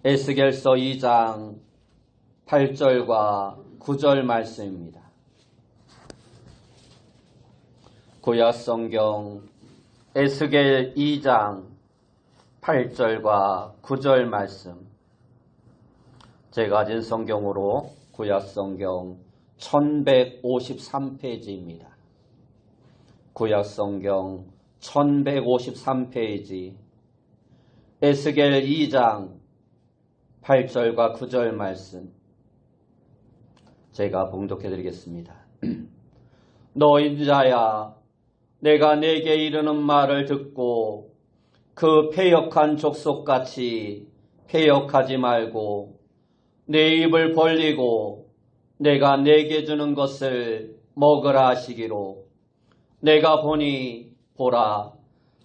에스겔서 2장 8절과 9절 말씀입니다. 구약성경 에스겔 2장 8절과 9절 말씀, 제가 가진 성경으로 구약성경 1153페이지입니다. 구약성경 1153페이지 에스겔 2장 8절과 9절 말씀, 제가 봉독해 드리겠습니다. 너 인자야, 내가 내게 이르는 말을 듣고 그 패역한 족속같이 패역하지 말고 내 입을 벌리고 내가 내게 주는 것을 먹으라 하시기로, 내가 보니 보라,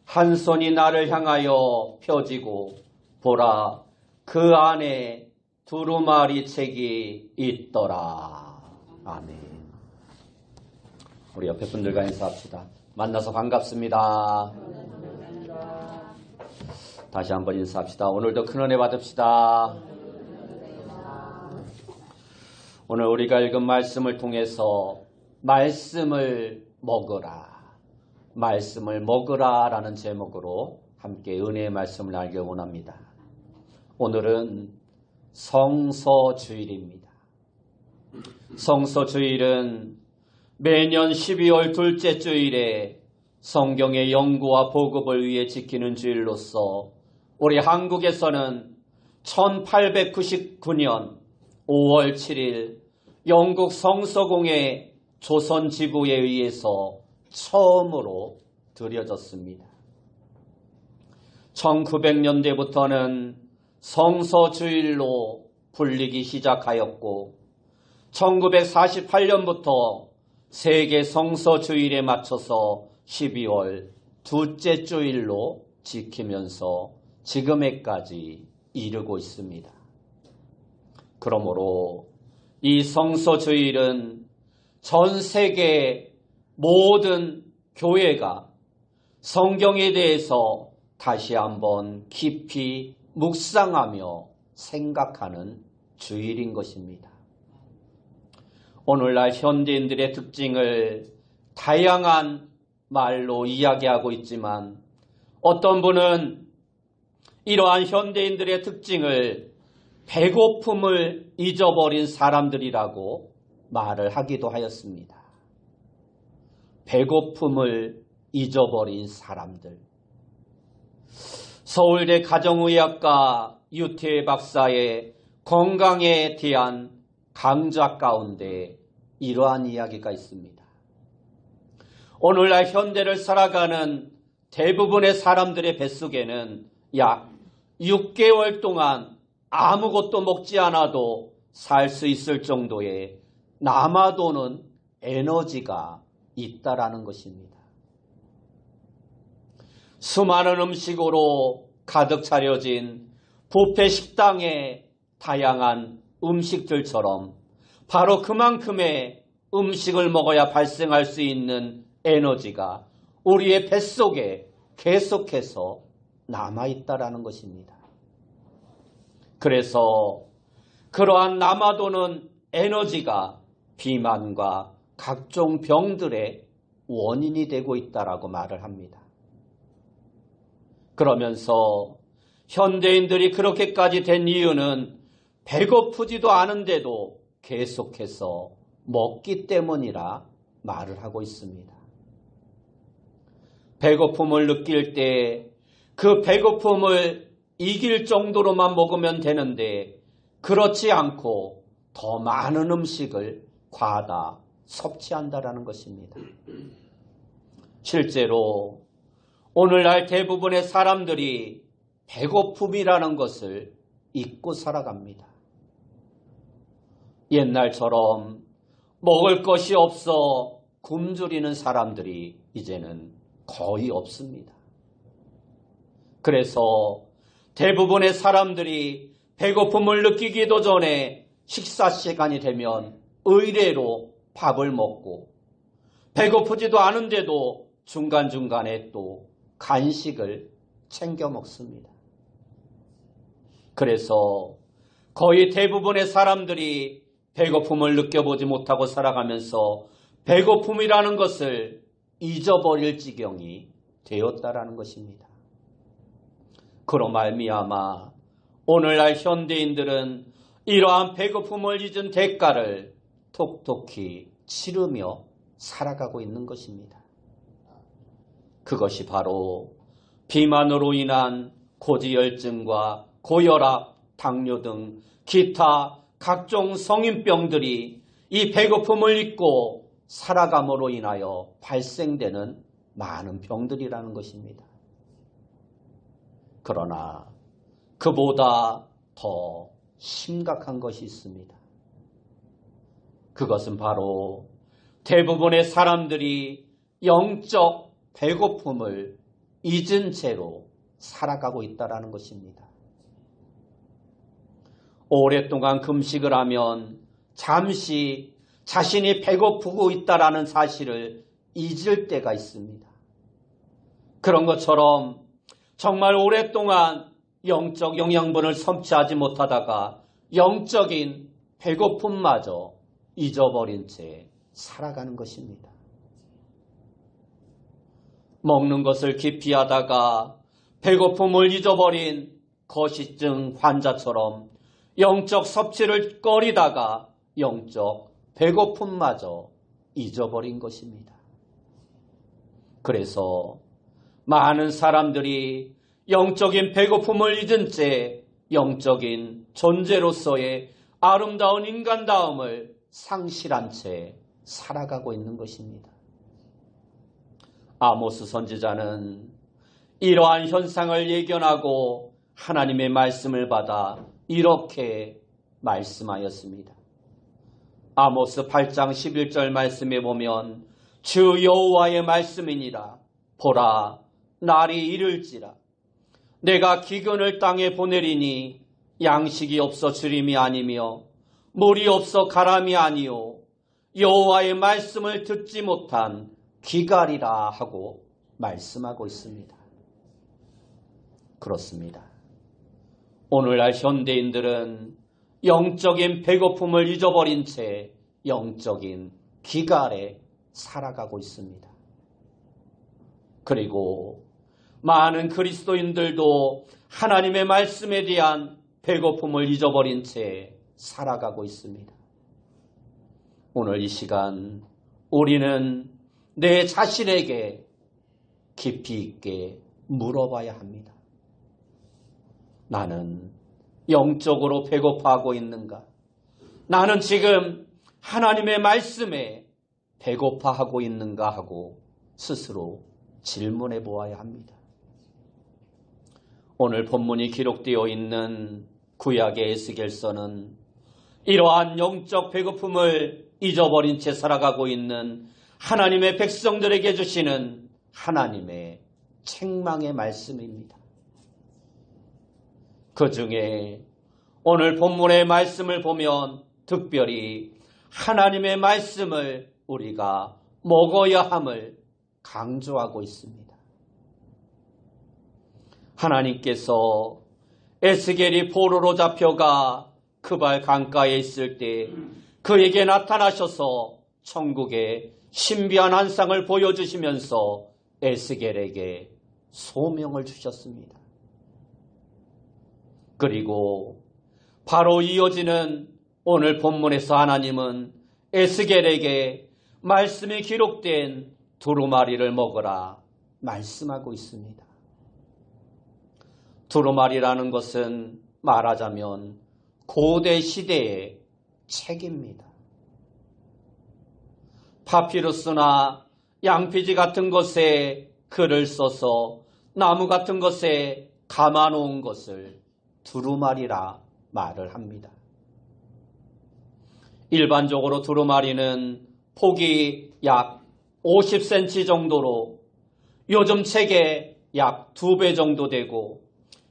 한 손이 나를 향하여 펴지고 보라, 그 안에 두루마리 책이 있더라. 아멘. 우리 옆에 분들과 인사합시다. 만나서 반갑습니다. 다시 한번 인사합시다. 오늘도 큰 은혜 받읍시다. 오늘 우리가 읽은 말씀을 통해서 말씀을 먹으라, 말씀을 먹으라 라는 제목으로 함께 은혜의 말씀을 알기 원합니다. 오늘은 성서주일입니다. 성서주일은 매년 12월 둘째 주일에 성경의 연구와 보급을 위해 지키는 주일로서 우리 한국에서는 1899년 5월 7일 영국 성서공회 조선지부에 의해서 처음으로 드려졌습니다. 1900년대부터는 성서주일로 불리기 시작하였고 1948년부터 세계 성서주일에 맞춰서 12월 둘째 주일로 지키면서 지금에까지 이르고 있습니다. 그러므로 이 성서주일은 전 세계 모든 교회가 성경에 대해서 다시 한번 깊이 묵상하며 생각하는 주일인 것입니다. 오늘날 현대인들의 특징을 다양한 말로 이야기하고 있지만 어떤 분은 이러한 현대인들의 특징을 배고픔을 잊어버린 사람들이라고 말을 하기도 하였습니다. 배고픔을 잊어버린 사람들. 서울대 가정의학과 유태 박사의 건강에 대한 강좌 가운데 이러한 이야기가 있습니다. 오늘날 현대를 살아가는 대부분의 사람들의 뱃속에는 약 6개월 동안 아무것도 먹지 않아도 살 수 있을 정도의 남아도는 에너지가 있다라는 것입니다. 수많은 음식으로 가득 차려진 뷔페 식당의 다양한 음식들처럼 바로 그만큼의 음식을 먹어야 발생할 수 있는 에너지가 우리의 뱃속에 계속해서 남아있다라는 것입니다. 그래서 그러한 남아도는 에너지가 비만과 각종 병들의 원인이 되고 있다라고 말을 합니다. 그러면서 현대인들이 그렇게까지 된 이유는 배고프지도 않은데도 계속해서 먹기 때문이라 말을 하고 있습니다. 배고픔을 느낄 때 그 배고픔을 이길 정도로만 먹으면 되는데 그렇지 않고 더 많은 음식을 과다 섭취한다라는 것입니다. 실제로 오늘날 대부분의 사람들이 배고픔이라는 것을 잊고 살아갑니다. 옛날처럼 먹을 것이 없어 굶주리는 사람들이 이제는 거의 없습니다. 그래서 대부분의 사람들이 배고픔을 느끼기도 전에 식사 시간이 되면 의례로 밥을 먹고 배고프지도 않은데도 중간중간에 또 간식을 챙겨 먹습니다. 그래서 거의 대부분의 사람들이 배고픔을 느껴보지 못하고 살아가면서 배고픔이라는 것을 잊어버릴 지경이 되었다라는 것입니다. 그로 말미암아 오늘날 현대인들은 이러한 배고픔을 잊은 대가를 톡톡히 치르며 살아가고 있는 것입니다. 그것이 바로 비만으로 인한 고지혈증과 고혈압, 당뇨 등 기타 각종 성인병들이 이 배고픔을 잊고 살아감으로 인하여 발생되는 많은 병들이라는 것입니다. 그러나 그보다 더 심각한 것이 있습니다. 그것은 바로 대부분의 사람들이 영적 배고픔을 잊은 채로 살아가고 있다는 것입니다. 오랫동안 금식을 하면 잠시 자신이 배고프고 있다는 사실을 잊을 때가 있습니다. 그런 것처럼 정말 오랫동안 영적 영양분을 섭취하지 못하다가 영적인 배고픔마저 잊어버린 채 살아가는 것입니다. 먹는 것을 기피하다가 배고픔을 잊어버린 거식증 환자처럼 영적 섭취를 꺼리다가 영적 배고픔마저 잊어버린 것입니다. 그래서 많은 사람들이 영적인 배고픔을 잊은 채 영적인 존재로서의 아름다운 인간다움을 상실한 채 살아가고 있는 것입니다. 아모스 선지자는 이러한 현상을 예견하고 하나님의 말씀을 받아 이렇게 말씀하였습니다. 아모스 8장 11절 말씀에 보면 주 여호와의 말씀이니라. 보라, 날이 이를지라. 내가 기근을 땅에 보내리니 양식이 없어 주림이 아니며 물이 없어 가람이 아니요 여호와의 말씀을 듣지 못한 귀갈이라 하고 말씀하고 있습니다. 그렇습니다. 오늘날 현대인들은 영적인 배고픔을 잊어버린 채 영적인 귀갈에 살아가고 있습니다. 그리고 많은 그리스도인들도 하나님의 말씀에 대한 배고픔을 잊어버린 채 살아가고 있습니다. 오늘 이 시간 우리는 내 자신에게 깊이 있게 물어봐야 합니다. 나는 영적으로 배고파하고 있는가? 나는 지금 하나님의 말씀에 배고파하고 있는가 하고 스스로 질문해 보아야 합니다. 오늘 본문이 기록되어 있는 구약의 에스겔서는 이러한 영적 배고픔을 잊어버린 채 살아가고 있는 하나님의 백성들에게 주시는 하나님의 책망의 말씀입니다. 그 중에 오늘 본문의 말씀을 보면 특별히 하나님의 말씀을 우리가 먹어야 함을 강조하고 있습니다. 하나님께서 에스겔이 포로로 잡혀가 크발 강가에 있을 때 그에게 나타나셔서 천국의 신비한 환상을 보여주시면서 에스겔에게 소명을 주셨습니다. 그리고 바로 이어지는 오늘 본문에서 하나님은 에스겔에게 말씀이 기록된 두루마리를 먹으라 말씀하고 있습니다. 두루마리라는 것은 말하자면 고대 시대의 책입니다. 파피루스나 양피지 같은 것에 글을 써서 나무 같은 것에 감아놓은 것을 두루마리라 말을 합니다. 일반적으로 두루마리는 폭이 약 50cm 정도로 요즘 책의 약 2배 정도 되고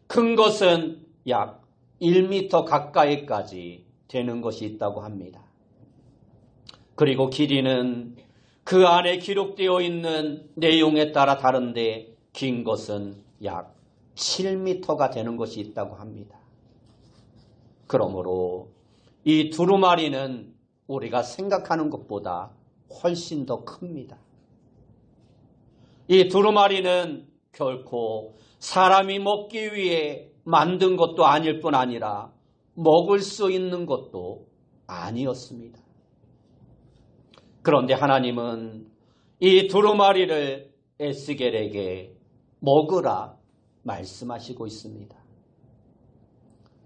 큰 것은 약 1m 가까이까지 되는 것이 있다고 합니다. 그리고 길이는 그 안에 기록되어 있는 내용에 따라 다른데 긴 것은 약 7m가 되는 것이 있다고 합니다. 그러므로 이 두루마리는 우리가 생각하는 것보다 훨씬 더 큽니다. 이 두루마리는 결코 사람이 먹기 위해 만든 것도 아닐 뿐 아니라 먹을 수 있는 것도 아니었습니다. 그런데 하나님은 이 두루마리를 에스겔에게 먹으라 말씀하시고 있습니다.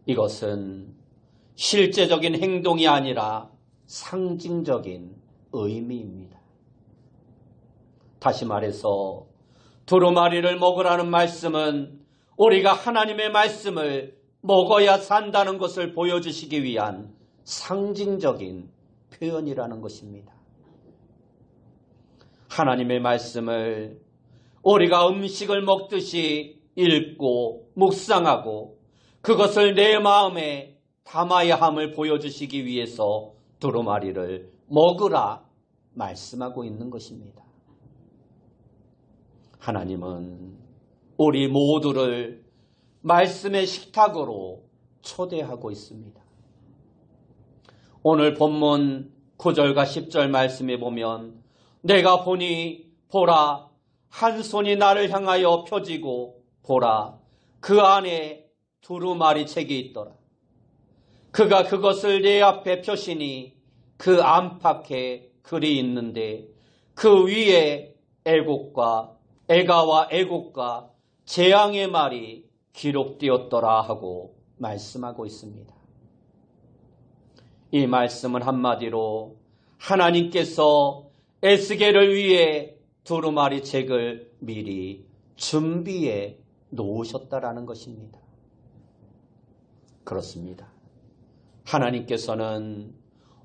이것은 실제적인 행동이 아니라 상징적인 의미입니다. 다시 말해서 두루마리를 먹으라는 말씀은 우리가 하나님의 말씀을 먹어야 산다는 것을 보여주시기 위한 상징적인 표현이라는 것입니다. 하나님의 말씀을 우리가 음식을 먹듯이 읽고 묵상하고 그것을 내 마음에 담아야 함을 보여주시기 위해서 두루마리를 먹으라 말씀하고 있는 것입니다. 하나님은 우리 모두를 말씀의 식탁으로 초대하고 있습니다. 오늘 본문 9절과 10절 말씀에 보면 내가 보니 보라 한 손이 나를 향하여 펴지고 보라 그 안에 두루마리 책이 있더라. 그가 그것을 내 앞에 펴시니 그 안팎에 글이 있는데 그 위에 애곡과 애가와 애곡과 재앙의 말이 기록되었더라 하고 말씀하고 있습니다. 이 말씀은 한마디로 하나님께서 에스겔을 위해 두루마리 책을 미리 준비해 놓으셨다라는 것입니다. 그렇습니다. 하나님께서는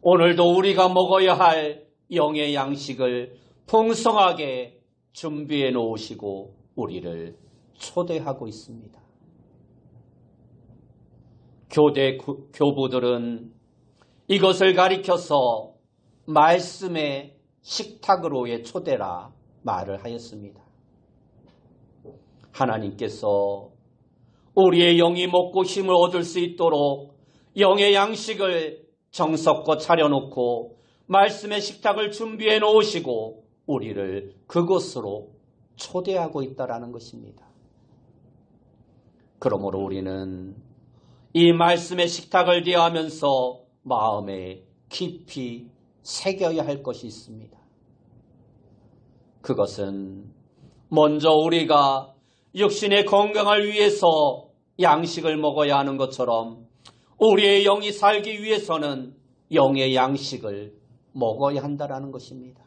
오늘도 우리가 먹어야 할 영의 양식을 풍성하게 준비해 놓으시고 우리를 초대하고 있습니다. 교대 교부들은 이것을 가리켜서 말씀의 식탁으로의 초대라 말을 하였습니다. 하나님께서 우리의 영이 먹고 힘을 얻을 수 있도록 영의 양식을 정성껏 차려놓고 말씀의 식탁을 준비해 놓으시고 우리를 그곳으로 초대하고 있다라는 것입니다. 그러므로 우리는 이 말씀의 식탁을 대하면서 마음에 깊이 새겨야 할 것이 있습니다. 그것은 먼저 우리가 육신의 건강을 위해서 양식을 먹어야 하는 것처럼 우리의 영이 살기 위해서는 영의 양식을 먹어야 한다는 것입니다.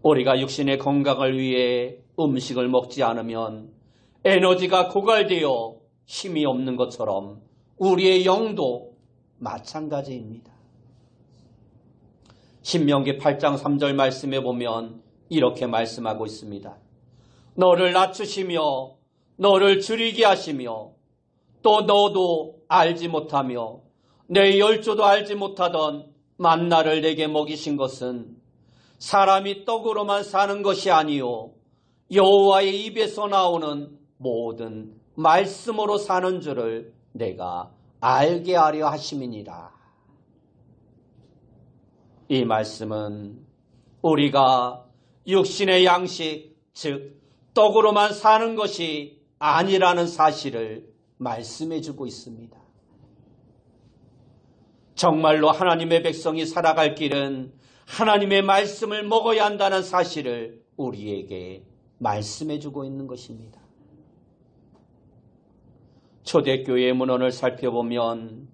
우리가 육신의 건강을 위해 음식을 먹지 않으면 에너지가 고갈되어 힘이 없는 것처럼 우리의 영도 마찬가지입니다. 신명기 8장 3절 말씀에 보면 이렇게 말씀하고 있습니다. 너를 낮추시며 너를 줄이게 하시며 또 너도 알지 못하며 내 열조도 알지 못하던 만나를 내게 먹이신 것은 사람이 떡으로만 사는 것이 아니요 여호와의 입에서 나오는 모든 말씀으로 사는 줄을 내가 알게 하려 하심이니라. 이 말씀은 우리가 육신의 양식, 즉 떡으로만 사는 것이 아니라는 사실을 말씀해 주고 있습니다. 정말로 하나님의 백성이 살아갈 길은 하나님의 말씀을 먹어야 한다는 사실을 우리에게 말씀해 주고 있는 것입니다. 초대교회의 문헌을 살펴보면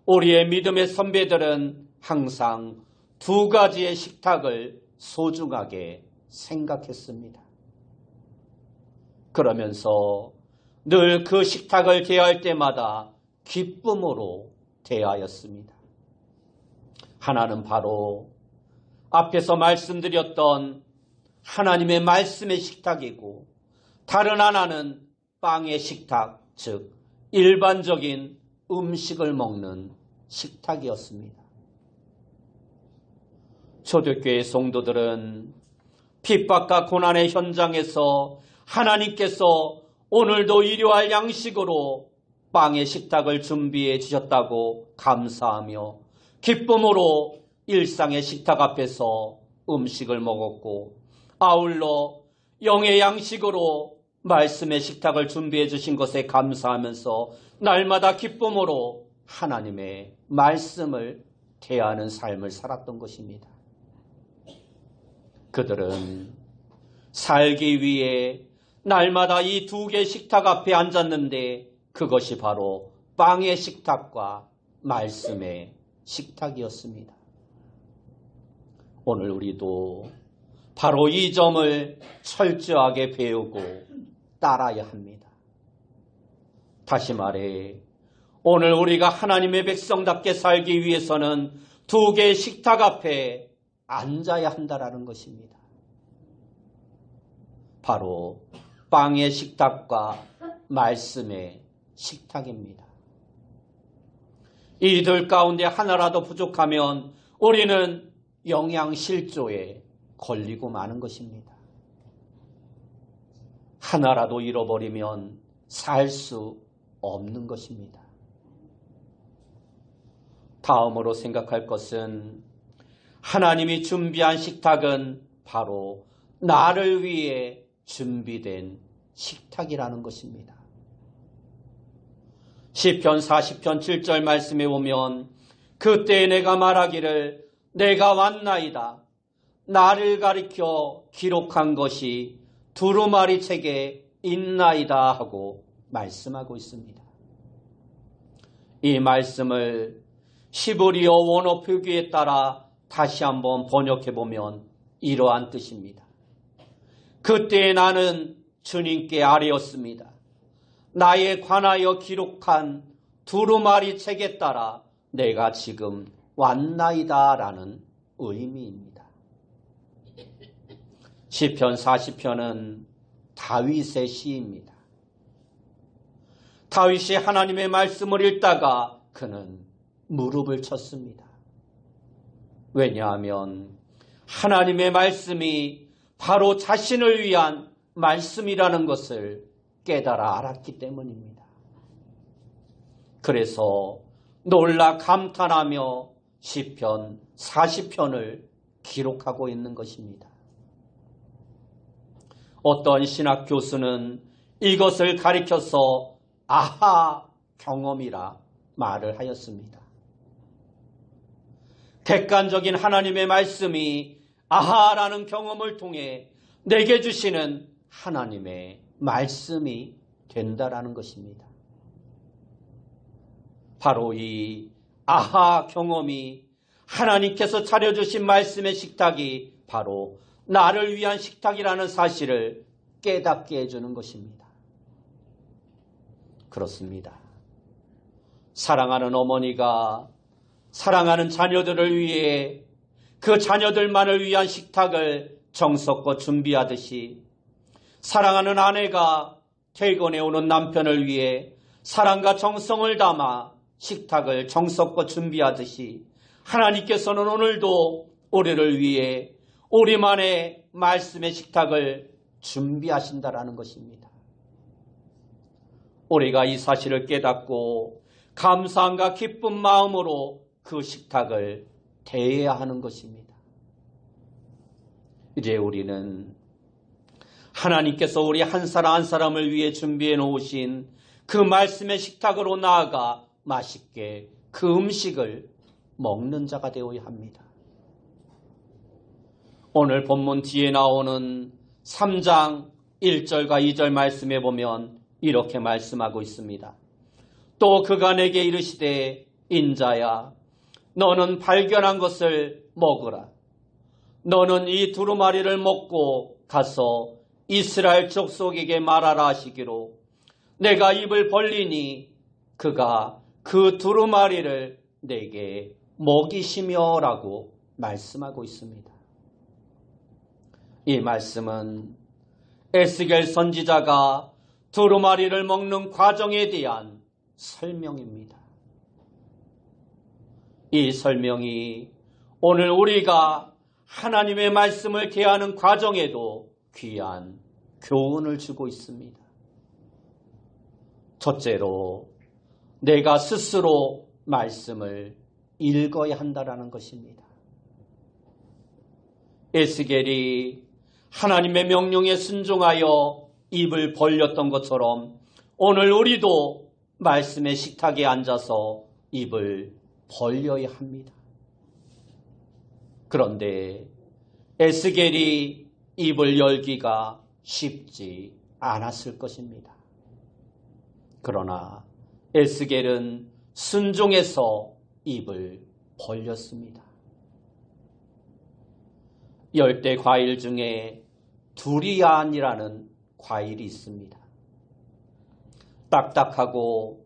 우리의 믿음의 선배들은 항상 두 가지의 식탁을 소중하게 생각했습니다. 그러면서 늘 그 식탁을 대할 때마다 기쁨으로 대하였습니다. 하나는 바로 앞에서 말씀드렸던 하나님의 말씀의 식탁이고 다른 하나는 빵의 식탁, 즉 일반적인 음식을 먹는 식탁이었습니다. 초대교회 성도들은 핍박과 고난의 현장에서 하나님께서 오늘도 일용할 양식으로 빵의 식탁을 준비해 주셨다고 감사하며 기쁨으로 일상의 식탁 앞에서 음식을 먹었고, 아울러 영의 양식으로 말씀의 식탁을 준비해 주신 것에 감사하면서 날마다 기쁨으로 하나님의 말씀을 대하는 삶을 살았던 것입니다. 그들은 살기 위해 날마다 이 두 개의 식탁 앞에 앉았는데 그것이 바로 빵의 식탁과 말씀의 식탁이었습니다. 오늘 우리도 바로 이 점을 철저하게 배우고 따라야 합니다. 다시 말해, 오늘 우리가 하나님의 백성답게 살기 위해서는 두 개의 식탁 앞에 앉아야 한다라는 것입니다. 바로 빵의 식탁과 말씀의 식탁입니다. 이들 가운데 하나라도 부족하면 우리는 영양실조에 걸리고 마는 것입니다. 하나라도 잃어버리면 살 수 없는 것입니다. 다음으로 생각할 것은 하나님이 준비한 식탁은 바로 나를 위해 준비된 식탁이라는 것입니다. 시편 40편 7절 말씀에 보면 그때 내가 말하기를 내가 왔나이다. 나를 가리켜 기록한 것이 두루마리 책에 있나이다 하고 말씀하고 있습니다. 이 말씀을 히브리어 원어 표기에 따라 다시 한번 번역해 보면 이러한 뜻입니다. 그때 나는 주님께 아뢰었습니다. 나에 관하여 기록한 두루마리 책에 따라 내가 지금 왔나이다 라는 의미입니다. 시편 40편은 다윗의 시입니다. 다윗이 하나님의 말씀을 읽다가 그는 무릎을 쳤습니다. 왜냐하면 하나님의 말씀이 바로 자신을 위한 말씀이라는 것을 깨달아 알았기 때문입니다. 그래서 놀라 감탄하며 시편 40편을 기록하고 있는 것입니다. 어떤 신학 교수는 이것을 가리켜서 아하 경험이라 말을 하였습니다. 객관적인 하나님의 말씀이 아하라는 경험을 통해 내게 주시는 하나님의 말씀이 된다라는 것입니다. 바로 이 아하 경험이 하나님께서 차려주신 말씀의 식탁이 바로 나를 위한 식탁이라는 사실을 깨닫게 해주는 것입니다. 그렇습니다. 사랑하는 어머니가 사랑하는 자녀들을 위해 그 자녀들만을 위한 식탁을 정성껏 준비하듯이 사랑하는 아내가 퇴근해 오는 남편을 위해 사랑과 정성을 담아 식탁을 정성껏 준비하듯이 하나님께서는 오늘도 우리를 위해 우리만의 말씀의 식탁을 준비하신다라는 것입니다. 우리가 이 사실을 깨닫고 감사함과 기쁜 마음으로 그 식탁을 대해야 하는 것입니다. 이제 우리는 하나님께서 우리 한 사람 한 사람을 위해 준비해 놓으신 그 말씀의 식탁으로 나아가 맛있게 그 음식을 먹는 자가 되어야 합니다. 오늘 본문 뒤에 나오는 3장 1절과 2절 말씀에 보면 이렇게 말씀하고 있습니다. 또 그가 내게 이르시되 인자야 너는 발견한 것을 먹으라. 너는 이 두루마리를 먹고 가서 이스라엘 족속에게 말하라 하시기로 내가 입을 벌리니 그가 그 두루마리를 내게 먹이시며 라고 말씀하고 있습니다. 이 말씀은 에스겔 선지자가 두루마리를 먹는 과정에 대한 설명입니다. 이 설명이 오늘 우리가 하나님의 말씀을 대하는 과정에도 귀한 교훈을 주고 있습니다. 첫째로 내가 스스로 말씀을 읽어야 한다라는 것입니다. 에스겔이 하나님의 명령에 순종하여 입을 벌렸던 것처럼 오늘 우리도 말씀의 식탁에 앉아서 입을 벌려야 합니다. 그런데 에스겔이 입을 열기가 쉽지 않았을 것입니다. 그러나 에스겔은 순종해서 입을 벌렸습니다. 열대 과일 중에 두리안이라는 과일이 있습니다. 딱딱하고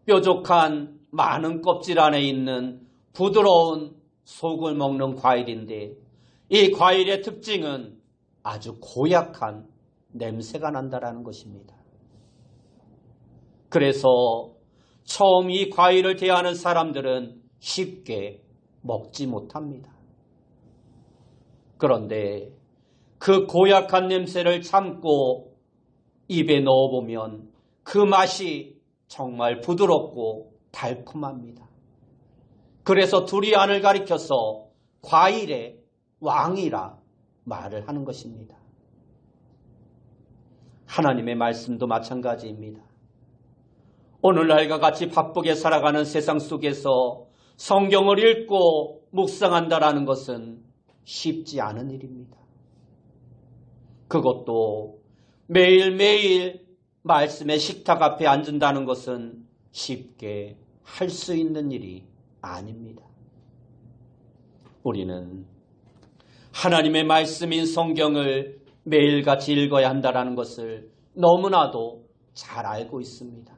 뾰족한 많은 껍질 안에 있는 부드러운 속을 먹는 과일인데 이 과일의 특징은 아주 고약한 냄새가 난다는 것입니다. 그래서 처음 이 과일을 대하는 사람들은 쉽게 먹지 못합니다. 그런데 그 고약한 냄새를 참고 입에 넣어보면 그 맛이 정말 부드럽고 달콤합니다. 그래서 두리안을 가리켜서 과일의 왕이라 말을 하는 것입니다. 하나님의 말씀도 마찬가지입니다. 오늘날과 같이 바쁘게 살아가는 세상 속에서 성경을 읽고 묵상한다라는 것은 쉽지 않은 일입니다. 그것도 매일매일 말씀의 식탁 앞에 앉는다는 것은 쉽게 할 수 있는 일이 아닙니다. 우리는 하나님의 말씀인 성경을 매일같이 읽어야 한다는 것을 너무나도 잘 알고 있습니다.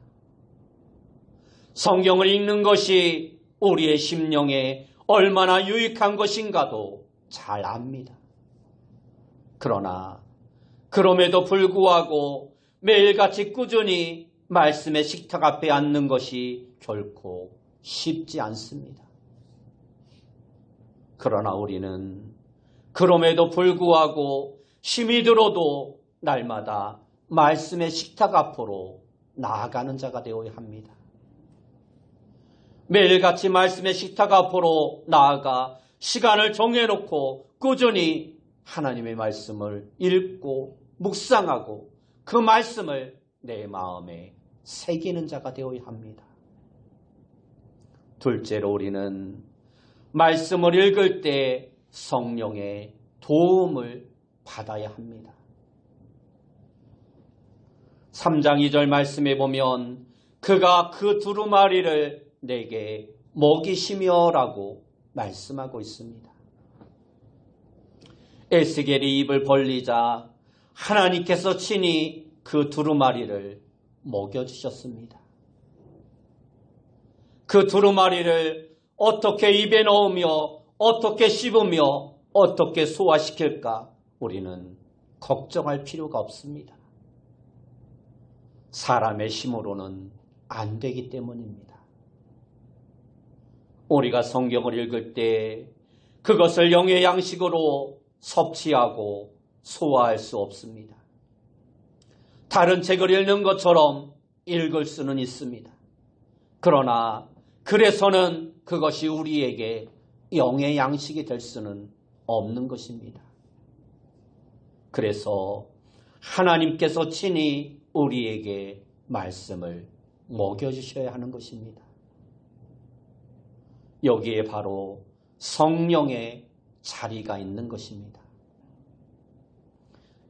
성경을 읽는 것이 우리의 심령에 얼마나 유익한 것인가도 잘 압니다. 그러나 그럼에도 불구하고 매일같이 꾸준히 말씀의 식탁 앞에 앉는 것이 결코 쉽지 않습니다. 그러나 우리는 그럼에도 불구하고 힘이 들어도 날마다 말씀의 식탁 앞으로 나아가는 자가 되어야 합니다. 매일같이 말씀의 식탁 앞으로 나아가 시간을 정해놓고 꾸준히 하나님의 말씀을 읽고 묵상하고 그 말씀을 내 마음에 새기는 자가 되어야 합니다. 둘째로 우리는 말씀을 읽을 때 성령의 도움을 받아야 합니다. 3장 2절 말씀에 보면 그가 그 두루마리를 내게 먹이시며 라고 말씀하고 있습니다. 에스겔이 입을 벌리자 하나님께서 친히 그 두루마리를 먹여주셨습니다. 그 두루마리를 어떻게 입에 넣으며 어떻게 씹으며 어떻게 소화시킬까 우리는 걱정할 필요가 없습니다. 사람의 힘으로는 안 되기 때문입니다. 우리가 성경을 읽을 때 그것을 영의 양식으로 섭취하고 소화할 수 없습니다. 다른 책을 읽는 것처럼 읽을 수는 있습니다. 그러나 그래서는 그것이 우리에게 영의 양식이 될 수는 없는 것입니다. 그래서 하나님께서 친히 우리에게 말씀을 먹여주셔야 하는 것입니다. 여기에 바로 성령의 자리가 있는 것입니다.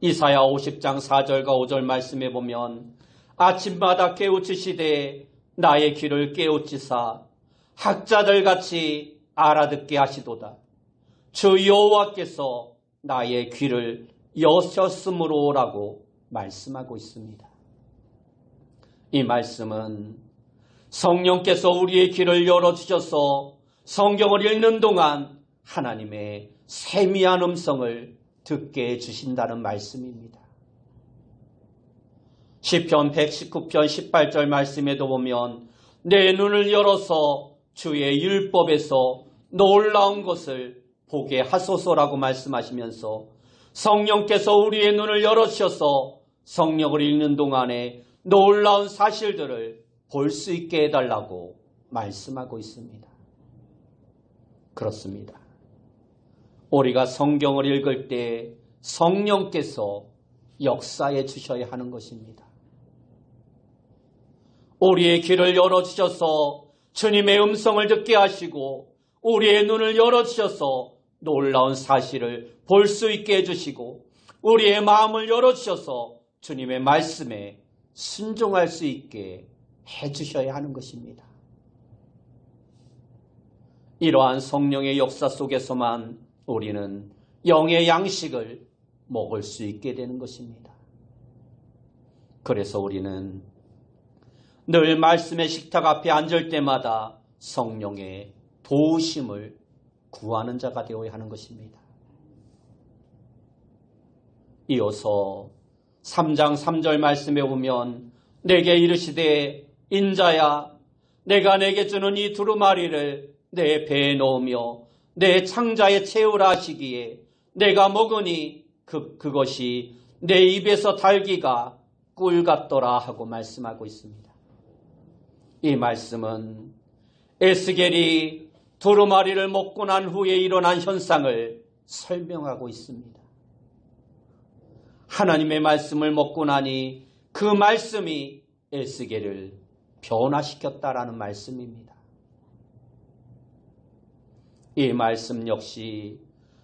이사야 50장 4절과 5절 말씀에 보면 아침마다 깨우치시되 나의 귀를 깨우치사 학자들같이 알아듣게 하시도다. 주 여호와께서 나의 귀를 여셨으므로라고 말씀하고 있습니다. 이 말씀은 성령께서 우리의 귀를 열어주셔서 성경을 읽는 동안 하나님의 세미한 음성을 듣게 해주신다는 말씀입니다. 시편 119편 18절 말씀에도 보면 내 눈을 열어서 주의 율법에서 놀라운 것을 보게 하소서라고 말씀하시면서 성령께서 우리의 눈을 열어주셔서 성경을 읽는 동안에 놀라운 사실들을 볼 수 있게 해달라고 말씀하고 있습니다. 그렇습니다. 우리가 성경을 읽을 때 성령께서 역사해 주셔야 하는 것입니다. 우리의 귀를 열어주셔서 주님의 음성을 듣게 하시고 우리의 눈을 열어주셔서 놀라운 사실을 볼 수 있게 해주시고 우리의 마음을 열어주셔서 주님의 말씀에 순종할 수 있게 해주셔야 하는 것입니다. 이러한 성령의 역사 속에서만 우리는 영의 양식을 먹을 수 있게 되는 것입니다. 그래서 우리는 늘 말씀의 식탁 앞에 앉을 때마다 성령의 도우심을 구하는 자가 되어야 하는 것입니다. 이어서 3장 3절 말씀에 보면 내게 이르시되 인자야 내가 내게 주는 이 두루마리를 내 배에 넣으며 내 창자에 채우라 하시기에 내가 먹으니 그것이 내 입에서 달기가 꿀 같더라 하고 말씀하고 있습니다. 이 말씀은 에스겔이 두루마리를 먹고 난 후에 일어난 현상을 설명하고 있습니다. 하나님의 말씀을 먹고 나니 그 말씀이 에스겔을 변화시켰다라는 말씀입니다. 이 말씀 역시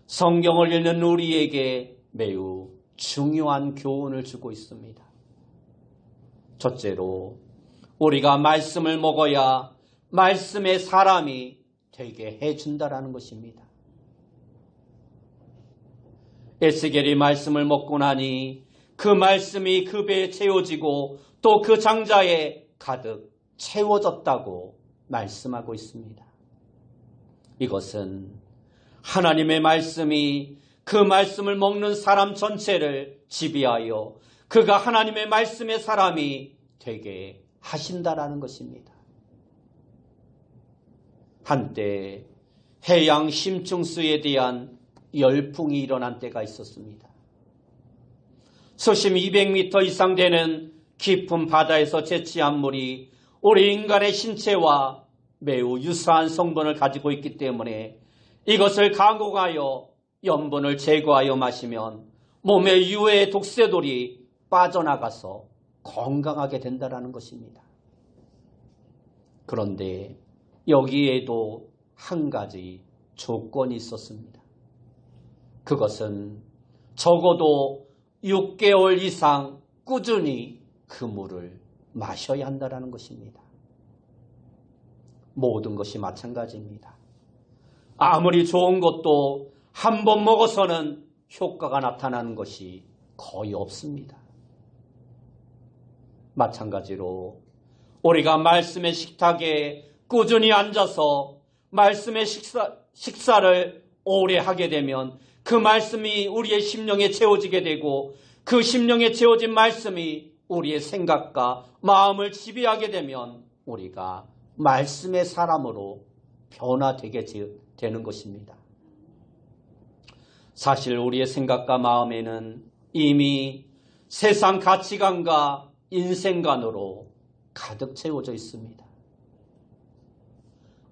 성경을 읽는 우리에게 매우 중요한 교훈을 주고 있습니다. 첫째로 우리가 말씀을 먹어야 말씀의 사람이 되게 해준다라는 것입니다. 에스겔이 말씀을 먹고 나니 그 말씀이 그 배에 채워지고 또 그 장자에 가득 채워졌다고 말씀하고 있습니다. 이것은 하나님의 말씀이 그 말씀을 먹는 사람 전체를 지배하여 그가 하나님의 말씀의 사람이 되게 하신다라는 것입니다. 한때 해양 심층수에 대한 열풍이 일어난 때가 있었습니다. 수심 200m 이상 되는 깊은 바다에서 채취한 물이 우리 인간의 신체와 매우 유사한 성분을 가지고 있기 때문에 이것을 가공하여 염분을 제거하여 마시면 몸에 유해의 독세돌이 빠져나가서 건강하게 된다는 것입니다. 그런데 여기에도 한 가지 조건이 있었습니다. 그것은 적어도 6개월 이상 꾸준히 그 물을 마셔야 한다는 것입니다. 모든 것이 마찬가지입니다. 아무리 좋은 것도 한 번 먹어서는 효과가 나타나는 것이 거의 없습니다. 마찬가지로 우리가 말씀의 식탁에 꾸준히 앉아서 말씀의 식사를 오래 하게 되면 그 말씀이 우리의 심령에 채워지게 되고 그 심령에 채워진 말씀이 우리의 생각과 마음을 지배하게 되면 우리가 말씀의 사람으로 변화되게 되는 것입니다. 사실 우리의 생각과 마음에는 이미 세상 가치관과 인생관으로 가득 채워져 있습니다.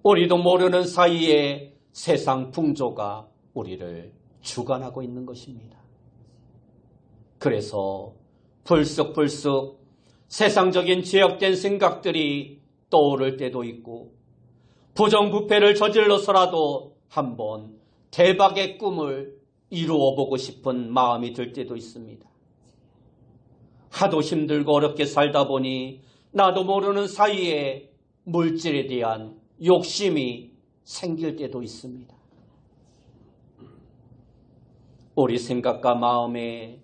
우리도 모르는 사이에 세상 풍조가 우리를 주관하고 있는 것입니다. 그래서 불쑥불쑥 세상적인 죄악된 생각들이 떠오를 때도 있고 부정부패를 저질러서라도 한번 대박의 꿈을 이루어 보고 싶은 마음이 들 때도 있습니다. 하도 힘들고 어렵게 살다 보니 나도 모르는 사이에 물질에 대한 욕심이 생길 때도 있습니다. 우리 생각과 마음에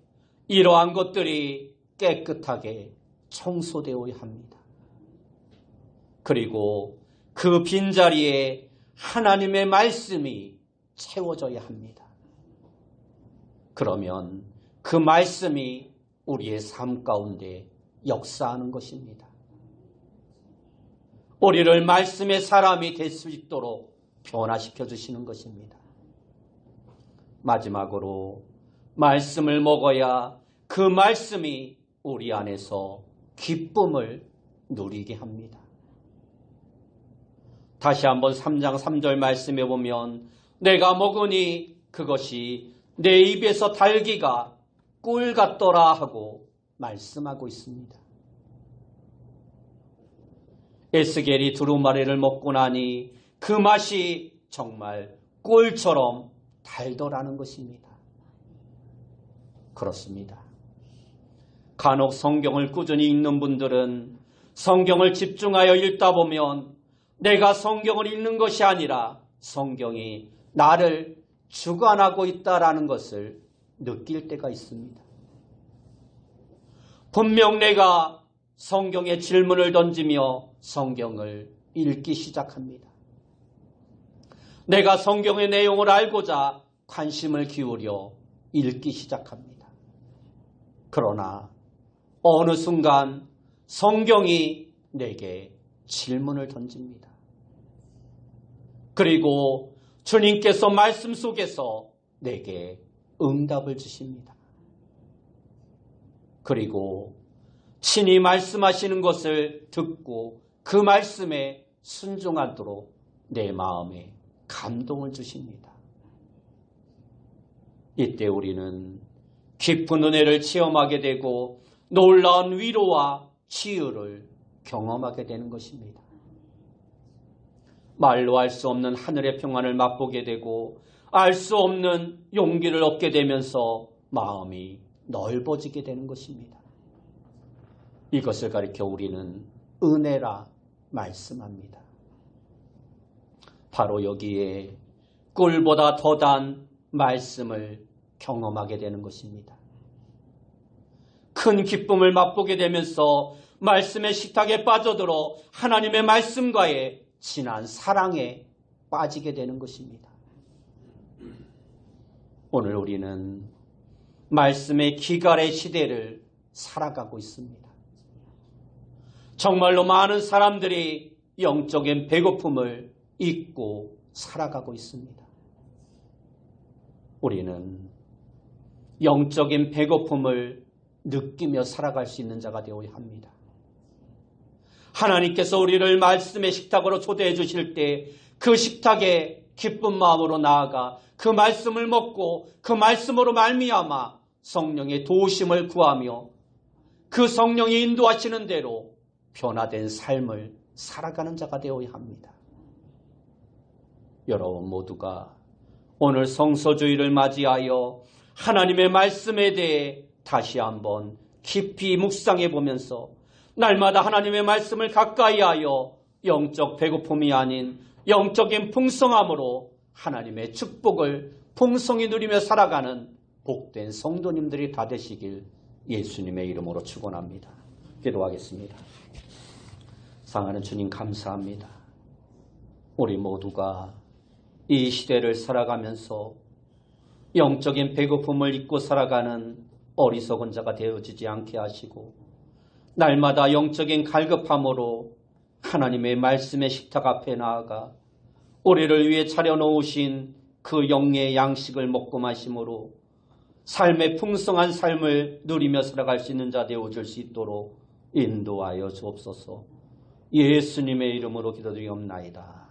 이러한 것들이 깨끗하게 청소되어야 합니다. 그리고 그 빈자리에 하나님의 말씀이 채워져야 합니다. 그러면 그 말씀이 우리의 삶 가운데 역사하는 것입니다. 우리를 말씀의 사람이 될 수 있도록 변화시켜 주시는 것입니다. 마지막으로 말씀을 먹어야 그 말씀이 우리 안에서 기쁨을 누리게 합니다. 다시 한번 3장 3절 말씀해 보면 내가 먹으니 그것이 내 입에서 달기가 꿀 같더라 하고 말씀하고 있습니다. 에스겔이 두루마리를 먹고 나니 그 맛이 정말 꿀처럼 달더라는 것입니다. 그렇습니다. 간혹 성경을 꾸준히 읽는 분들은 성경을 집중하여 읽다 보면 내가 성경을 읽는 것이 아니라 성경이 나를 주관하고 있다라는 것을 느낄 때가 있습니다. 분명 내가 성경에 질문을 던지며 성경을 읽기 시작합니다. 내가 성경의 내용을 알고자 관심을 기울여 읽기 시작합니다. 그러나 어느 순간 성경이 내게 질문을 던집니다. 그리고 주님께서 말씀 속에서 내게 응답을 주십니다. 그리고 친히 말씀하시는 것을 듣고 그 말씀에 순종하도록 내 마음에 감동을 주십니다. 이때 우리는 깊은 은혜를 체험하게 되고 놀라운 위로와 치유를 경험하게 되는 것입니다. 말로 할 수 없는 하늘의 평안을 맛보게 되고 알 수 없는 용기를 얻게 되면서 마음이 넓어지게 되는 것입니다. 이것을 가리켜 우리는 은혜라 말씀합니다. 바로 여기에 꿀보다 더 단 말씀을 경험하게 되는 것입니다. 큰 기쁨을 맛보게 되면서 말씀의 식탁에 빠져들어 하나님의 말씀과의 진한 사랑에 빠지게 되는 것입니다. 오늘 우리는 말씀의 기갈의 시대를 살아가고 있습니다. 정말로 많은 사람들이 영적인 배고픔을 잊고 살아가고 있습니다. 우리는 영적인 배고픔을 느끼며 살아갈 수 있는 자가 되어야 합니다. 하나님께서 우리를 말씀의 식탁으로 초대해 주실 때 그 식탁에 기쁜 마음으로 나아가 그 말씀을 먹고 그 말씀으로 말미암아 성령의 도우심을 구하며 그 성령이 인도하시는 대로 변화된 삶을 살아가는 자가 되어야 합니다. 여러분 모두가 오늘 성서주의를 맞이하여 하나님의 말씀에 대해 다시 한번 깊이 묵상해 보면서 날마다 하나님의 말씀을 가까이 하여 영적 배고픔이 아닌 영적인 풍성함으로 하나님의 축복을 풍성히 누리며 살아가는 복된 성도님들이 다 되시길 예수님의 이름으로 축원합니다. 기도하겠습니다. 사랑하는 주님 감사합니다. 우리 모두가 이 시대를 살아가면서 영적인 배고픔을 잊고 살아가는 어리석은 자가 되어지지 않게 하시고 날마다 영적인 갈급함으로 하나님의 말씀의 식탁 앞에 나아가 우리를 위해 차려놓으신 그 영의 양식을 먹고 마심으로 삶의 풍성한 삶을 누리며 살아갈 수 있는 자 되어줄 수 있도록 인도하여 주옵소서. 예수님의 이름으로 기도드리옵나이다.